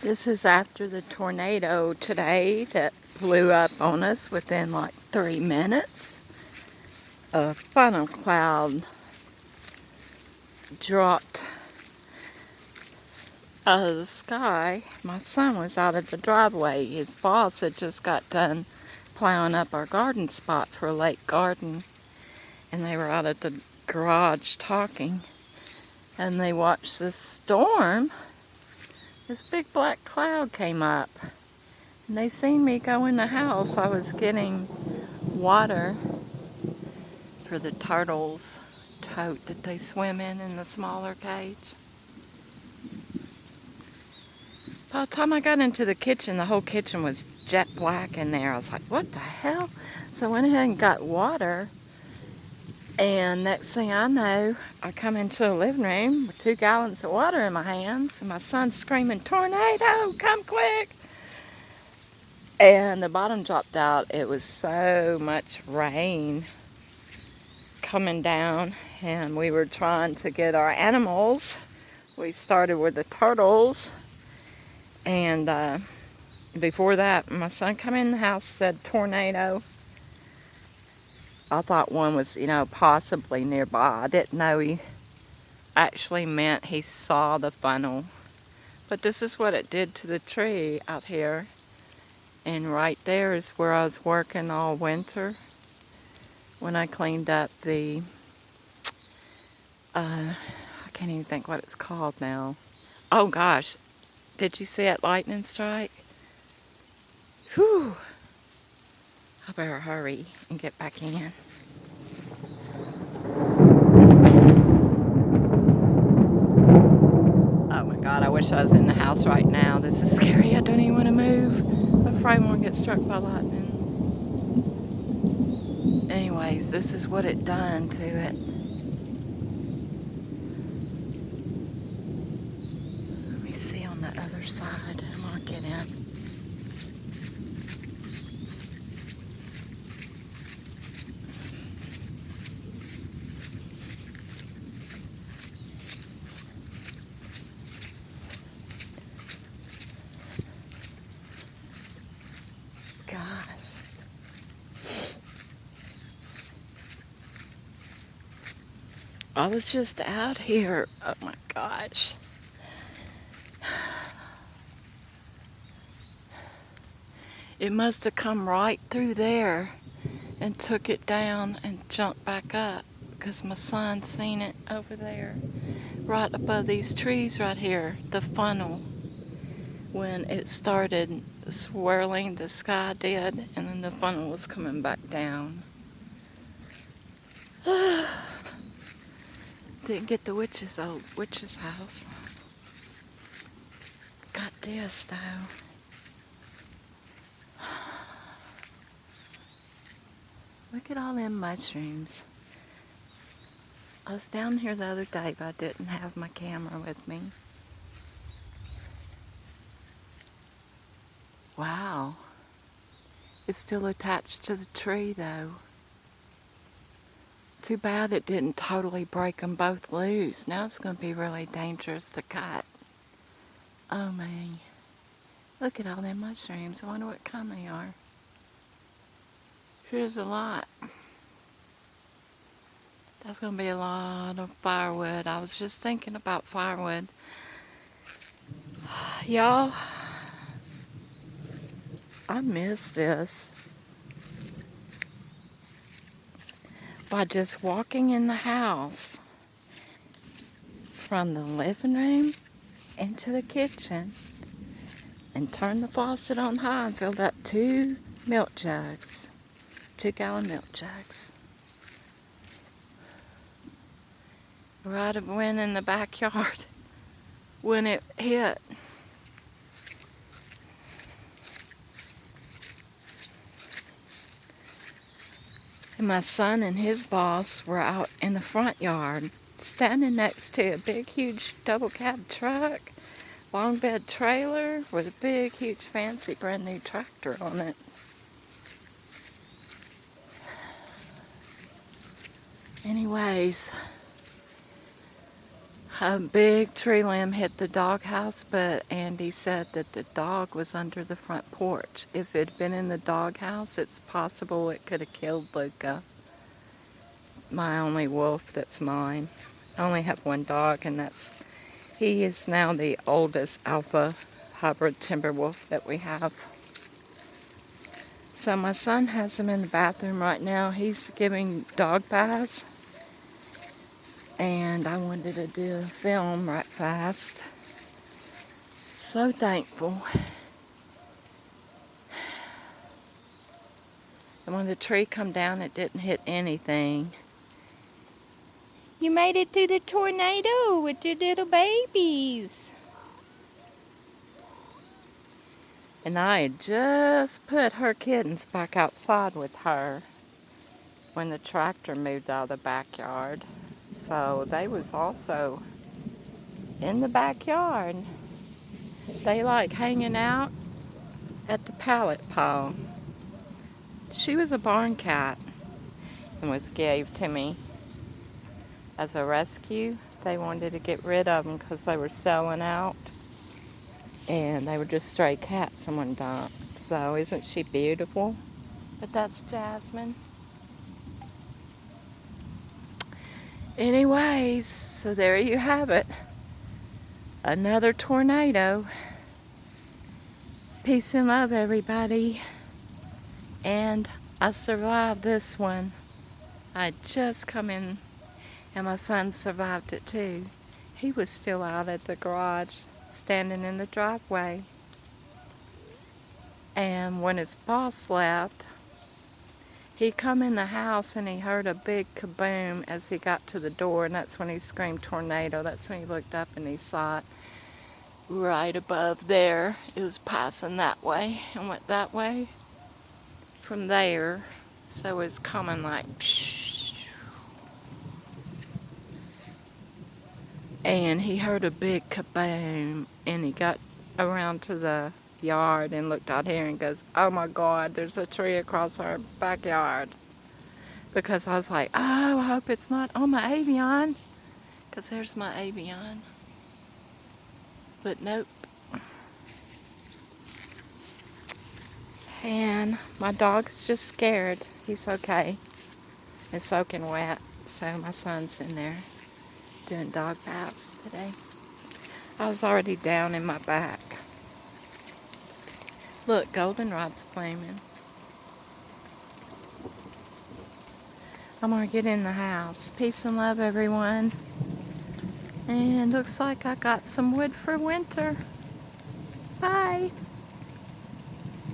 This is after the tornado today that blew up on us within like 3 minutes. A funnel cloud dropped out of the sky. My son was out of the driveway. His boss had just got done plowing up our garden spot for a lake garden, and they were out at the garage talking, and they watched this storm. This big black cloud came up, and they seen me go in the house. I was getting water for the turtles' tote that they swim in the smaller cage. By the time I got into the kitchen, the whole kitchen was jet black in there. I was like, what the hell? So I went ahead and got water, and next thing I know, I come into the living room with 2 gallons of water in my hands, and my son's screaming, tornado, come quick! And the bottom dropped out. It was so much rain coming down, and we were trying to get our animals. We started with the turtles, and before that, my son come in the house, said tornado. I thought one was, possibly nearby. I didn't know he actually meant he saw the funnel. But this is what it did to the tree out here. And right there is where I was working all winter when I cleaned up the, I can't even think what it's called now. Oh gosh, did you see that lightning strike? Whew. I better hurry and get back in. Oh my God, I wish I was in the house right now. This is scary. I don't even want to move. I'm afraid I'm going to get struck by lightning. Anyways, this is what it done to it. Let me see on the other side. I'm going to get in. Gosh. I was just out here. Oh my gosh. It must have come right through there and took it down and jumped back up, because my son seen it over there right above these trees right here, the funnel, when it started swirling. The sky did, and then the funnel was coming back down. Didn't get the witch's house. Got this though. Look at all them mushrooms. I was down here the other day, but I didn't have my camera with me. Wow. It's still attached to the tree though. Too bad it didn't totally break them both loose. Now it's going to be really dangerous to cut. Oh man. Look at all them mushrooms. I wonder what kind they are. Sure is a lot. That's going to be a lot of firewood. I was just thinking about firewood. Y'all, I miss this. By just walking in the house from the living room into the kitchen and turn the faucet on high and filled up 2 milk jugs, 2-gallon milk jugs. Right of when in the backyard when it hit. And my son and his boss were out in the front yard, standing next to a big, huge double cab truck, long bed trailer with a big, huge, fancy, brand new tractor on it. Anyways, A big tree limb hit the doghouse, but Andy said that the dog was under the front porch. If it had been in the doghouse, it's possible it could have killed Luca, my only wolf that's mine. I only have one dog, and he is now the oldest alpha hybrid timber wolf that we have. So my son has him in the bathroom right now. He's giving dog baths. And I wanted to do a film right fast. So thankful. And when the tree come down, it didn't hit anything. You made it through the tornado with your little babies. And I had just put her kittens back outside with her when the tractor moved out of the backyard. So they was also in the backyard. They like hanging out at the pallet pile. She was a barn cat and was gave to me as a rescue. They wanted to get rid of them because they were selling out. And they were just stray cats someone dumped. So isn't she beautiful? But that's Jasmine. Anyways, so there you have it. Another tornado. Peace and love, everybody. And I survived this one. I just come in, and my son survived it too. He was still out at the garage, standing in the driveway. And when his boss left, he come in the house and he heard a big kaboom as he got to the door, and that's when he screamed tornado. That's when he looked up and he saw it right above there. It was passing that way and went that way from there. So it was coming like psh. And he heard a big kaboom, and he got around to the yard and looked out here and goes, oh my God, there's a tree across our backyard. Because I was like, oh, I hope it's not on my avian, because there's my avian. But nope. And my dog's just scared. He's okay. It's soaking wet, so my son's in there doing dog baths today. I was already down in my back. Look, goldenrod's flaming. I'm gonna get in the house. Peace and love, everyone. And looks like I got some wood for winter. Bye.